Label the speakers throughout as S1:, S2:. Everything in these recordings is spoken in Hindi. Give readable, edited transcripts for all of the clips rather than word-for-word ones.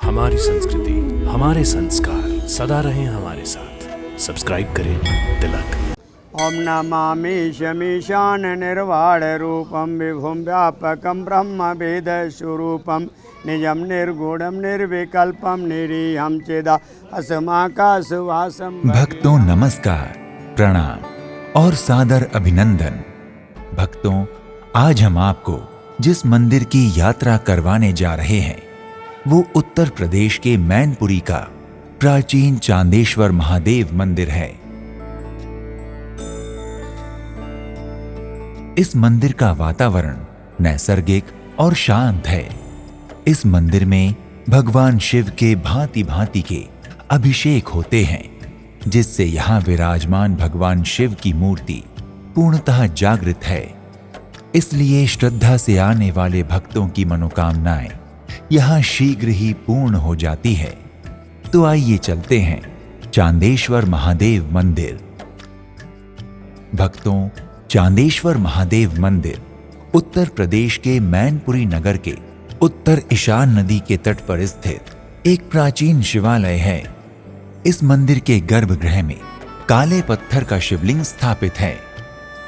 S1: हमारी संस्कृति, हमारे संस्कार सदा रहें हमारे साथ। सब्सक्राइब करें तिलक।
S2: ओम नमामि शमीशान निर्वाण रूपम विभुम व्यापकम ब्रह्म वेद स्वरूपम निजम निर्गुणम निर्विकल्पम निरीहम चेदा असमाकाशवासम।
S3: भक्तों नमस्कार, प्रणाम और सादर अभिनंदन। भक्तों, आज हम आपको जिस मंदिर की यात्रा करवाने जा रहे हैं वो उत्तर प्रदेश के मैनपुरी का प्राचीन चांदेश्वर महादेव मंदिर है। इस मंदिर का वातावरण नैसर्गिक और शांत है। इस मंदिर में भगवान शिव के भांति भांति के अभिषेक होते हैं, जिससे यहाँ विराजमान भगवान शिव की मूर्ति पूर्णतः जागृत है। इसलिए श्रद्धा से आने वाले भक्तों की मनोकामनाएं यहाँ शीघ्र ही पूर्ण हो जाती है। तो आइए चलते हैं चांदेश्वर महादेव मंदिर। भक्तों, चांदेश्वर महादेव मंदिर उत्तर प्रदेश के मैनपुरी नगर के उत्तर ईशान नदी के तट पर स्थित एक प्राचीन शिवालय है। इस मंदिर के गर्भगृह में काले पत्थर का शिवलिंग स्थापित है।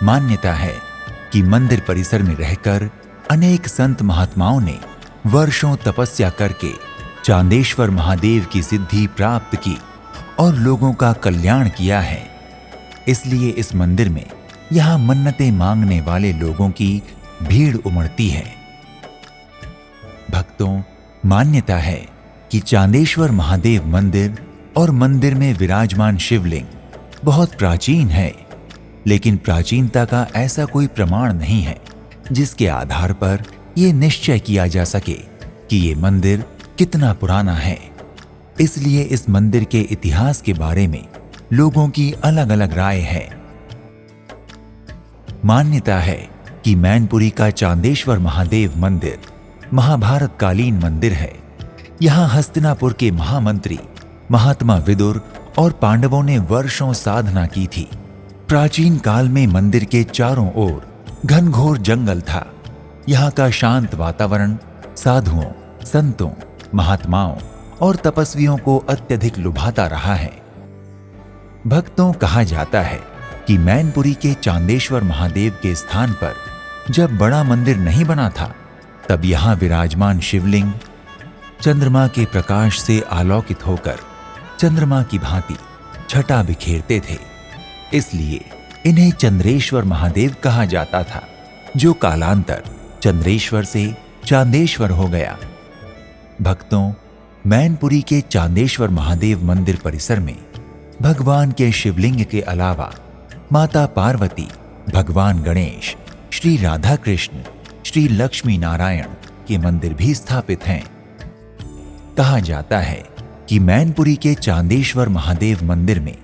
S3: मान्यता है कि मंदिर परिसर में रहकर अनेक संत महात्माओं ने वर्षों तपस्या करके चांदेश्वर महादेव की सिद्धि प्राप्त की और लोगों का कल्याण किया है। इसलिए इस मंदिर में यहाँ मन्नतें मांगने वाले लोगों की भीड़ उमड़ती है। भक्तों, मान्यता है कि चांदेश्वर महादेव मंदिर और मंदिर में विराजमान शिवलिंग बहुत प्राचीन है, लेकिन प्राचीनता का ऐसा कोई प्रमाण नहीं है जिसके आधार पर यह निश्चय किया जा सके कि ये मंदिर कितना पुराना है। इसलिए इस मंदिर के इतिहास के बारे में लोगों की अलग अलग राय है। मान्यता है कि मैनपुरी का चांदेश्वर महादेव मंदिर महाभारत कालीन मंदिर है। यहाँ हस्तिनापुर के महामंत्री महात्मा विदुर और पांडवों ने वर्षों साधना की थी। प्राचीन काल में मंदिर के चारों ओर घनघोर जंगल था। यहाँ का शांत वातावरण साधुओं, संतों, महात्माओं और तपस्वियों को अत्यधिक लुभाता रहा है। भक्तों, कहा जाता है कि मैनपुरी के चांदेश्वर महादेव के स्थान पर जब बड़ा मंदिर नहीं बना था, तब यहाँ विराजमान शिवलिंग चंद्रमा के प्रकाश से आलोकित होकर चंद्रमा की भांति छटा बिखेरते थे। इसलिए इन्हें चंद्रेश्वर महादेव कहा जाता था, जो कालांतर चंद्रेश्वर से चांदेश्वर हो गया। भक्तों, मैनपुरी के चांदेश्वर महादेव मंदिर परिसर में भगवान के शिवलिंग के अलावा माता पार्वती, भगवान गणेश, श्री राधा कृष्ण, श्री लक्ष्मी नारायण के मंदिर भी स्थापित हैं। कहा जाता है कि मैनपुरी के चांदेश्वर महादेव मंदिर में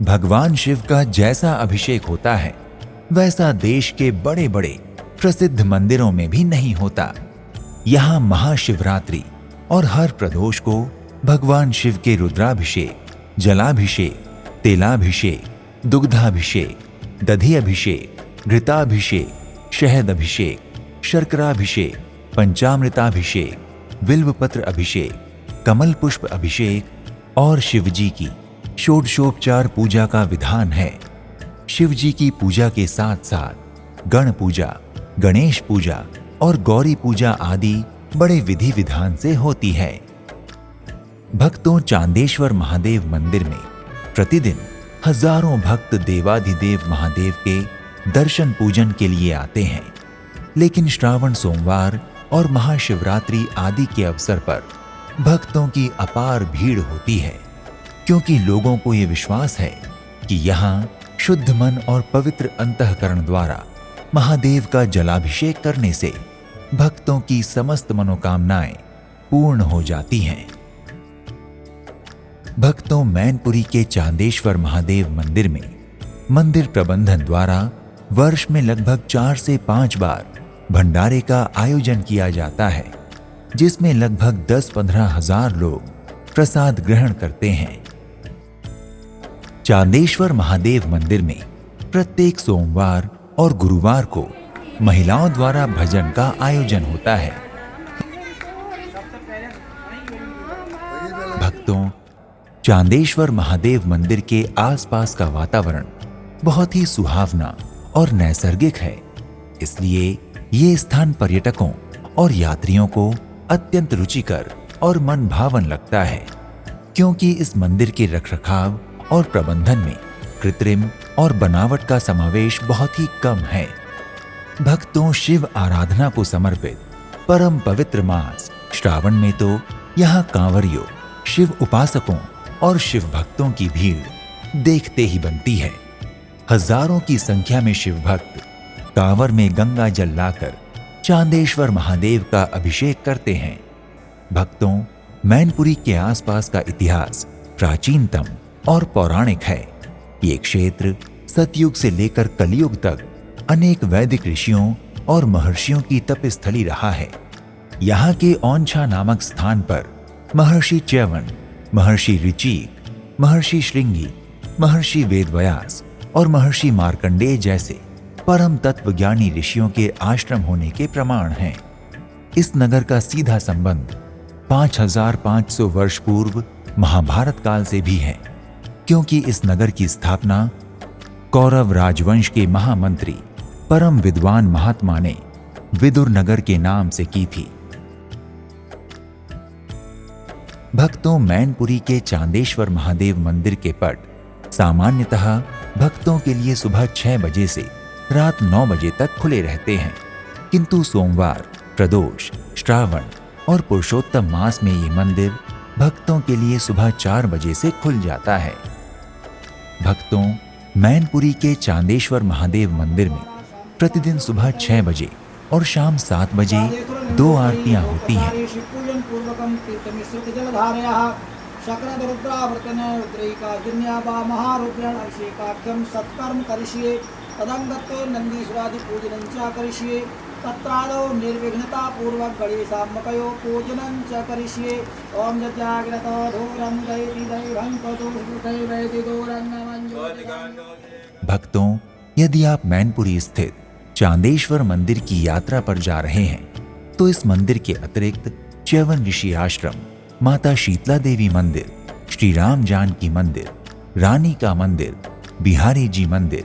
S3: भगवान शिव का जैसा अभिषेक होता है वैसा देश के बड़े बड़े प्रसिद्ध मंदिरों में भी नहीं होता। यहाँ महाशिवरात्रि और हर प्रदोष को भगवान शिव के रुद्राभिषेक, जलाभिषेक, तेलाभिषेक, दुग्धाभिषेक, दधि अभिषेक, घृताभिषेक, शहद अभिषेक, शर्कराभिषेक, पंचामृताभिषेक, बिल्वपत्र अभिषेक, कमल पुष्प अभिषेक और शिवजी की षोडशोपचार पूजा का विधान है। शिवजी की पूजा के साथ साथ गण पूजा, गणेश पूजा और गौरी पूजा आदि बड़े विधि विधान से होती है। भक्तों, चांदेश्वर महादेव मंदिर में प्रतिदिन हजारों भक्त देवाधिदेव महादेव के दर्शन पूजन के लिए आते हैं। लेकिन श्रावण सोमवार और महाशिवरात्रि आदि के अवसर पर भक्तों की अपार भीड़ होती है, क्योंकि लोगों को ये विश्वास है कि यहाँ शुद्ध मन और पवित्र अंतःकरण द्वारा महादेव का जलाभिषेक करने से भक्तों की समस्त मनोकामनाएं पूर्ण हो जाती हैं। भक्तों, मैनपुरी के चांदेश्वर महादेव मंदिर में मंदिर प्रबंधन द्वारा वर्ष में लगभग 4 से 5 बार भंडारे का आयोजन किया जाता है, जिसमें लगभग 10-15 हजार लोग प्रसाद ग्रहण करते हैं। चांदेश्वर महादेव मंदिर में प्रत्येक सोमवार और गुरुवार को महिलाओं द्वारा भजन का आयोजन होता है। भक्तों, चांदेश्वर महादेव मंदिर के आसपास का वातावरण बहुत ही सुहावना और नैसर्गिक है। इसलिए ये स्थान पर्यटकों और यात्रियों को अत्यंत रुचिकर और मन भावन लगता है, क्योंकि इस मंदिर के रखरखाव और प्रबंधन में कृत्रिम और बनावट का समावेश बहुत ही कम है। भक्तों, शिव आराधना को समर्पित परम पवित्र मास श्रावण में तो यहाँ कांवरियों, शिव उपासकों और शिव भक्तों की भीड़ देखते ही बनती है। हजारों की संख्या में शिव भक्त कांवर में गंगा जल लाकर चांदेश्वर महादेव का अभिषेक करते हैं। भक्तों, मैनपुरी के आसपास का इतिहास प्राचीनतम और पौराणिक है। ये क्षेत्र सतयुग से लेकर कलयुग तक अनेक वैदिक ऋषियों और महर्षियों की तपस्थली रहा है। यहाँ के औंछा नामक स्थान पर महर्षि च्यवन, महर्षि ऋचिक, महर्षि श्रृंगी, महर्षि वेदव्यास और महर्षि मार्कंडेय जैसे परम तत्वज्ञानी ऋषियों के आश्रम होने के प्रमाण हैं। इस नगर का सीधा संबंध 5500 वर्ष पूर्व महाभारत काल से भी है, क्योंकि इस नगर की स्थापना कौरव राजवंश के महामंत्री परम विद्वान महात्मा ने विदुर नगर के नाम से की थी। भक्तों, मैनपुरी के चांदेश्वर महादेव मंदिर के पट सामान्यतः भक्तों के लिए सुबह 6 बजे से रात 9 बजे तक खुले रहते हैं, किंतु सोमवार, प्रदोष, श्रावण और पुरुषोत्तम मास में ये मंदिर भक्तों के लिए सुबह 4 बजे से खुल जाता है। भक्तों, मैनपुरी के चांदेश्वर महादेव मंदिर में प्रतिदिन सुबह 6 बजे और शाम 7 बजे 2 आरतियां होती हैं।
S4: तत्रादौ निर्विघ्नता पूर्वक गणेशाम्बकयो पूजनं च करिष्ये। ओम जत्याग्रतो धूरं दैति दैवं
S3: भक्तों, यदि आप मैनपुरी स्थित चांदेश्वर मंदिर की यात्रा पर जा रहे हैं तो इस मंदिर के अतिरिक्त च्यवन ऋषि आश्रम, माता शीतला देवी मंदिर, श्री राम जानकी मंदिर, रानी का मंदिर, बिहारी जी मंदिर,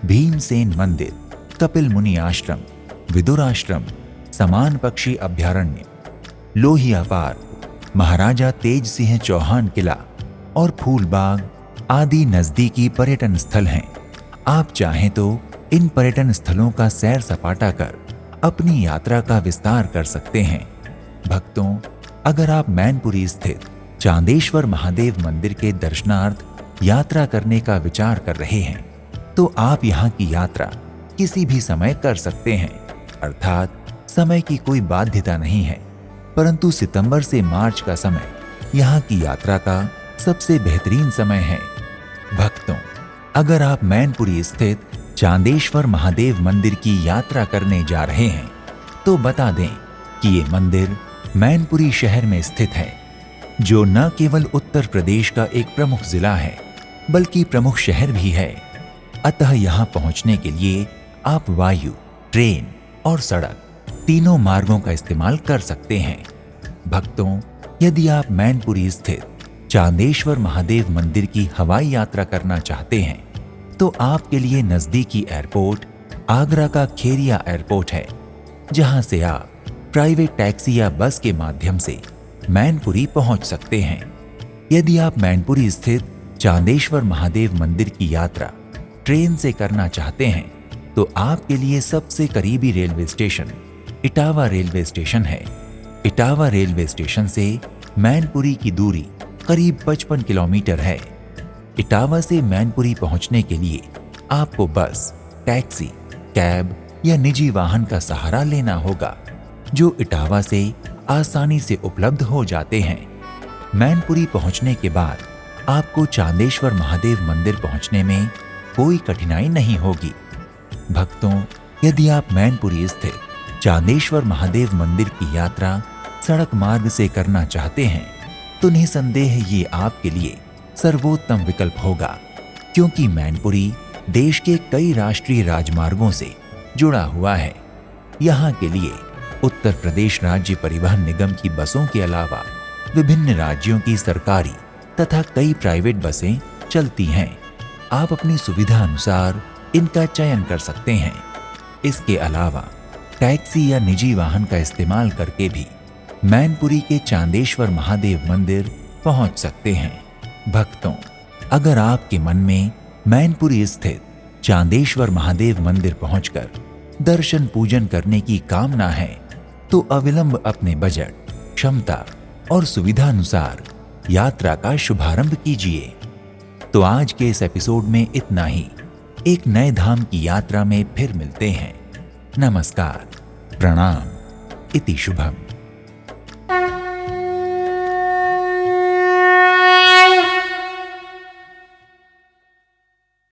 S3: भीमसेन मंदिर, कपिल मुनि आश्रम, विदुर आश्रम, समान पक्षी अभ्यारण्य, लोहिया पार्क, महाराजा तेज सिंह चौहान किला और फूलबाग आदि नजदीकी पर्यटन स्थल हैं। आप चाहें तो इन पर्यटन स्थलों का सैर सपाटा कर अपनी यात्रा का विस्तार कर सकते हैं। भक्तों, अगर आप मैनपुरी स्थित चांदेश्वर महादेव मंदिर के दर्शनार्थ यात्रा करने का विचार कर रहे हैं तो आप यहाँ की यात्रा किसी भी समय कर सकते हैं, अर्थात समय की कोई बाध्यता नहीं है। परंतु सितंबर से मार्च का समय यहाँ की यात्रा का सबसे बेहतरीन समय है। भक्तों, अगर आप मैनपुरी स्थित चांदेश्वर महादेव मंदिर की यात्रा करने जा रहे हैं तो बता दें कि ये मंदिर मैनपुरी शहर में स्थित है, जो न केवल उत्तर प्रदेश का एक प्रमुख जिला है बल्कि प्रमुख शहर भी है। अतः यहाँ पहुँचने के लिए आप वायु, ट्रेन और सड़क तीनों मार्गों का इस्तेमाल कर सकते हैं। भक्तों, यदि आप मैनपुरी स्थित चांदेश्वर महादेव मंदिर की हवाई यात्रा करना चाहते हैं तो आपके लिए नजदीकी एयरपोर्ट आगरा का खेरिया एयरपोर्ट है, जहां से आप प्राइवेट टैक्सी या बस के माध्यम से मैनपुरी पहुंच सकते हैं। यदि आप मैनपुरी स्थित चांदेश्वर महादेव मंदिर की यात्रा ट्रेन से करना चाहते हैं तो आपके लिए सबसे करीबी railway station Etawah railway station है। इटावा रेलवे स्टेशन से मैनपुरी की दूरी करीब 55 किलोमीटर है। इटावा से मैनपुरी पहुंचने के लिए आपको बस, टैक्सी, कैब या निजी वाहन का सहारा लेना होगा, जो इटावा से आसानी से उपलब्ध हो जाते हैं। मैनपुरी पहुंचने के बाद आपको चांदेश्वर महादेव मंदिर पहुंचने में कोई कठिनाई नहीं होगी। भक्तों, यदि आप मैनपुरी स्थित चांदेश्वर महादेव मंदिर की यात्रा सड़क मार्ग से करना चाहते हैं तो निसंदेह ये आपके लिए सर्वोत्तम विकल्प होगा, क्योंकि मैनपुरी देश के कई राष्ट्रीय राजमार्गों से जुड़ा हुआ है। यहाँ के लिए उत्तर प्रदेश राज्य परिवहन निगम की बसों के अलावा विभिन्न राज्यों की सरकारी तथा कई प्राइवेट बसें चलती हैं। आप अपनी सुविधा अनुसार इनका चयन कर सकते हैं। इसके अलावा टैक्सी या निजी वाहन का इस्तेमाल करके भी मैनपुरी के चांदेश्वर महादेव मंदिर पहुंच सकते हैं। भक्तों, अगर आपके मन में मैनपुरी स्थित चांदेश्वर महादेव मंदिर पहुंचकर दर्शन पूजन करने की कामना है तो अविलंब अपने बजट, क्षमता और सुविधा अनुसार यात्रा का शुभारंभ कीजिए। तो आज के इस एपिसोड में इतना ही। एक नए धाम की यात्रा में फिर मिलते हैं। नमस्कार, प्रणाम, इति शुभम।